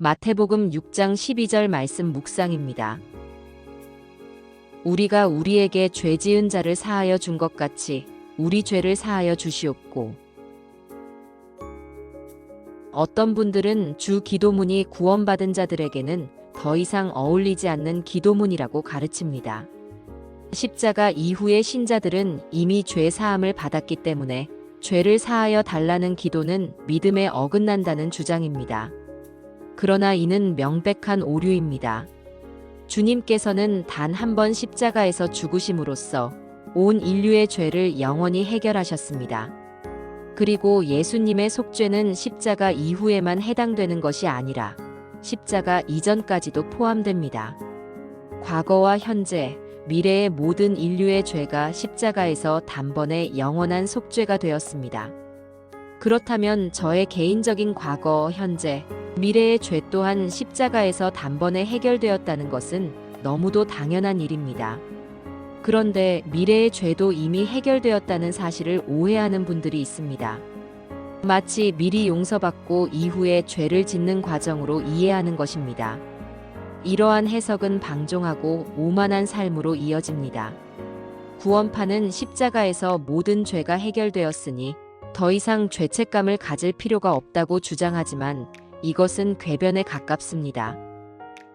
마태복음 6장 12절 말씀 묵상입니다. 우리가 우리에게 죄 지은 자를 사하여 준 것 같이 우리 죄를 사하여 주시옵고. 어떤 분들은 주 기도문이 구원받은 자들에게는 더 이상 어울리지 않는 기도문이라고 가르칩니다. 십자가 이후의 신자들은 이미 죄 사함을 받았기 때문에 죄를 사하여 달라는 기도는 믿음에 어긋난다는 주장입니다. 그러나 이는 명백한 오류입니다. 주님께서는 단 한 번 십자가에서 죽으심으로써 온 인류의 죄를 영원히 해결하셨습니다. 그리고 예수님의 속죄는 십자가 이후에만 해당되는 것이 아니라 십자가 이전까지도 포함됩니다. 과거와 현재, 미래의 모든 인류의 죄가 십자가에서 단번에 영원한 속죄가 되었습니다. 그렇다면 저의 개인적인 과거, 현재, 미래의 죄 또한 십자가에서 단번에 해결되었다는 것은 너무도 당연한 일입니다. 그런데 미래의 죄도 이미 해결되었다는 사실을 오해하는 분들이 있습니다. 마치 미리 용서받고 이후에 죄를 짓는 과정으로 이해하는 것입니다. 이러한 해석은 방종하고 오만한 삶으로 이어집니다. 구원파는 십자가에서 모든 죄가 해결되었으니 더 이상 죄책감을 가질 필요가 없다고 주장하지만 이것은 궤변에 가깝습니다.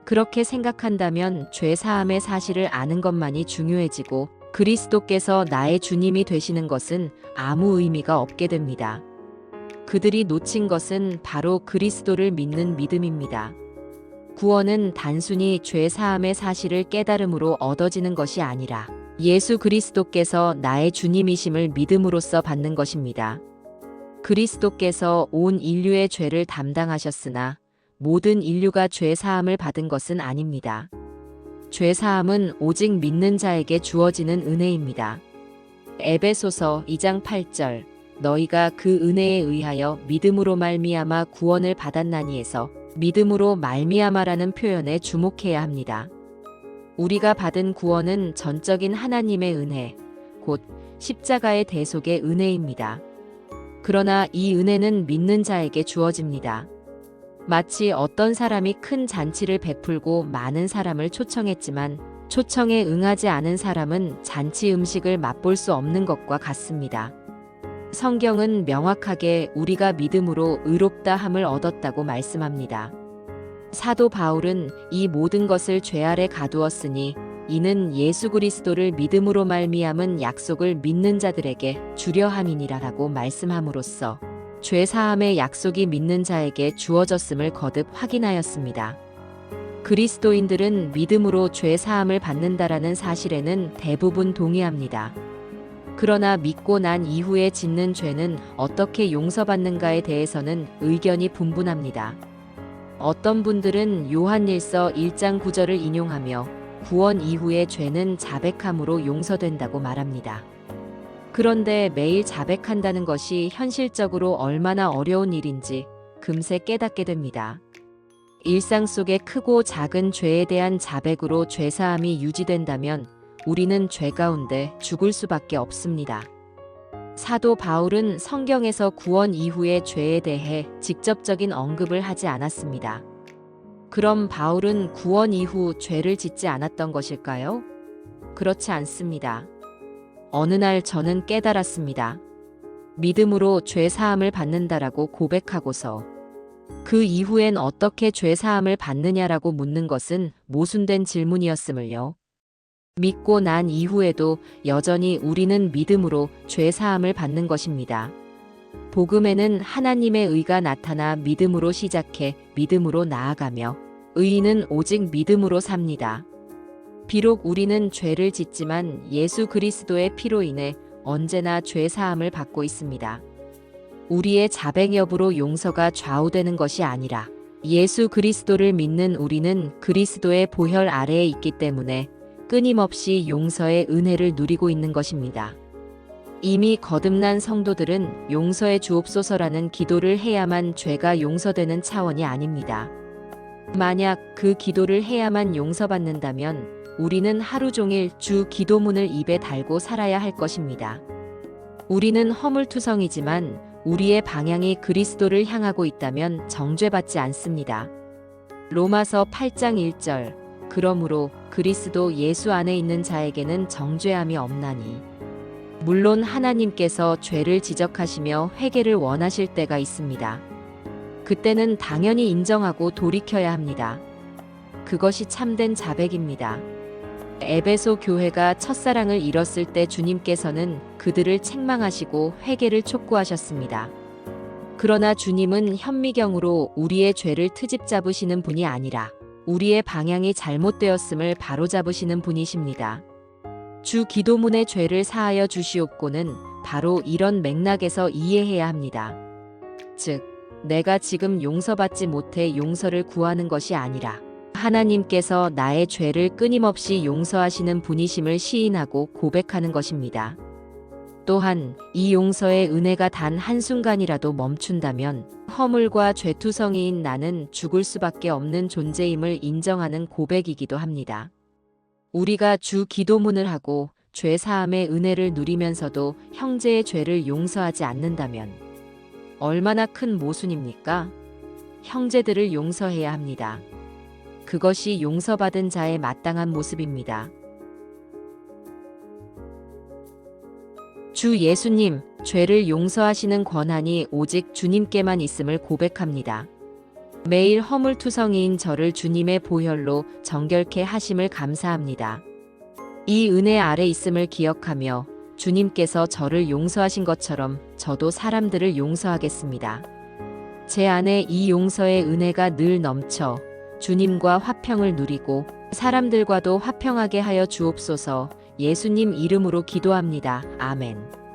그렇게 생각한다면 죄 사함의 사실을 아는 것만이 중요해지고 그리스도께서 나의 주님이 되시는 것은 아무 의미가 없게 됩니다. 그들이 놓친 것은 바로 그리스도를 믿는 믿음입니다. 구원은 단순히 죄 사함의 사실을 깨달음으로 얻어지는 것이 아니라 예수 그리스도께서 나의 주님이심을 믿음으로써 받는 것입니다. 그리스도께서 온 인류의 죄를 담당하셨으나 모든 인류가 죄 사함을 받은 것은 아닙니다. 죄 사함은 오직 믿는 자에게 주어지는 은혜입니다. 에베소서 2장 8절 너희가 그 은혜에 의하여 믿음으로 말미암아 구원을 받았나니에서 믿음으로 말미암아라는 표현에 주목해야 합니다. 우리가 받은 구원은 전적인 하나님의 은혜, 곧 십자가의 대속의 은혜입니다. 그러나 이 은혜는 믿는 자에게 주어집니다. 마치 어떤 사람이 큰 잔치를 베풀고 많은 사람을 초청했지만 초청에 응하지 않은 사람은 잔치 음식을 맛볼 수 없는 것과 같습니다. 성경은 명확하게 우리가 믿음으로 의롭다 함을 얻었다고 말씀합니다. 사도 바울은 이 모든 것을 죄 아래 가두었으니 이는 예수 그리스도를 믿음으로 말미암은 약속을 믿는 자들에게 주려 함이니라라고 말씀함으로써 죄 사함의 약속이 믿는 자에게 주어졌음을 거듭 확인하였습니다. 그리스도인들은 믿음으로 죄 사함을 받는다라는 사실에는 대부분 동의합니다. 그러나 믿고 난 이후에 짓는 죄는 어떻게 용서받는가에 대해서는 의견이 분분합니다. 어떤 분들은 요한일서 1장 9절을 인용하며 구원 이후의 죄는 자백함으로 용서된다고 말합니다. 그런데 매일 자백한다는 것이 현실적으로 얼마나 어려운 일인지 금세 깨닫게 됩니다. 일상 속의 크고 작은 죄에 대한 자백으로 죄사함이 유지된다면 우리는 죄 가운데 죽을 수밖에 없습니다. 사도 바울은 성경에서 구원 이후의 죄에 대해 직접적인 언급을 하지 않았습니다. 그럼 바울은 구원 이후 죄를 짓지 않았던 것일까요? 그렇지 않습니다. 어느 날 저는 깨달았습니다. 믿음으로 죄 사함을 받는다라고 고백하고서 그 이후엔 어떻게 죄 사함을 받느냐라고 묻는 것은 모순된 질문이었음을요. 믿고 난 이후에도 여전히 우리는 믿음으로 죄 사함을 받는 것입니다. 복음에는 하나님의 의가 나타나 믿음으로 시작해 믿음으로 나아가며 의인은 오직 믿음으로 삽니다. 비록 우리는 죄를 짓지만 예수 그리스도의 피로 인해 언제나 죄 사함을 받고 있습니다. 우리의 자백 여부로 용서가 좌우되는 것이 아니라 예수 그리스도를 믿는 우리는 그리스도의 보혈 아래에 있기 때문에 끊임없이 용서의 은혜를 누리고 있는 것입니다. 이미 거듭난 성도들은 용서해 주옵소서라는 기도를 해야만 죄가 용서되는 차원이 아닙니다. 만약 그 기도를 해야만 용서받는다면 우리는 하루 종일 주 기도문을 입에 달고 살아야 할 것입니다. 우리는 허물투성이지만 우리의 방향이 그리스도를 향하고 있다면 정죄받지 않습니다. 로마서 8장 1절. 그러므로 그리스도 예수 안에 있는 자에게는 정죄함이 없나니. 물론 하나님께서 죄를 지적하시며 회개를 원하실 때가 있습니다. 그때는 당연히 인정하고 돌이켜야 합니다. 그것이 참된 자백입니다. 에베소 교회가 첫사랑을 잃었을 때 주님께서는 그들을 책망하시고 회개를 촉구하셨습니다. 그러나 주님은 현미경으로 우리의 죄를 트집 잡으시는 분이 아니라 우리의 방향이 잘못되었음을 바로잡으시는 분이십니다. 주 기도문의 죄를 사하여 주시옵고는 바로 이런 맥락에서 이해해야 합니다. 즉, 내가 지금 용서받지 못해 용서를 구하는 것이 아니라 하나님께서 나의 죄를 끊임없이 용서하시는 분이심을 시인하고 고백하는 것입니다. 또한 이 용서의 은혜가 단 한순간이라도 멈춘다면 허물과 죄투성이인 나는 죽을 수밖에 없는 존재임을 인정하는 고백이기도 합니다. 우리가 주 기도문을 하고 죄 사함의 은혜를 누리면서도 형제의 죄를 용서하지 않는다면 얼마나 큰 모순입니까? 형제들을 용서해야 합니다. 그것이 용서받은 자의 마땅한 모습입니다. 주 예수님, 죄를 용서하시는 권한이 오직 주님께만 있음을 고백합니다. 매일 허물투성이인 저를 주님의 보혈로 정결케 하심을 감사합니다. 이 은혜 아래 있음을 기억하며 주님께서 저를 용서하신 것처럼 저도 사람들을 용서하겠습니다. 제 안에 이 용서의 은혜가 늘 넘쳐 주님과 화평을 누리고 사람들과도 화평하게 하여 주옵소서. 예수님 이름으로 기도합니다. 아멘.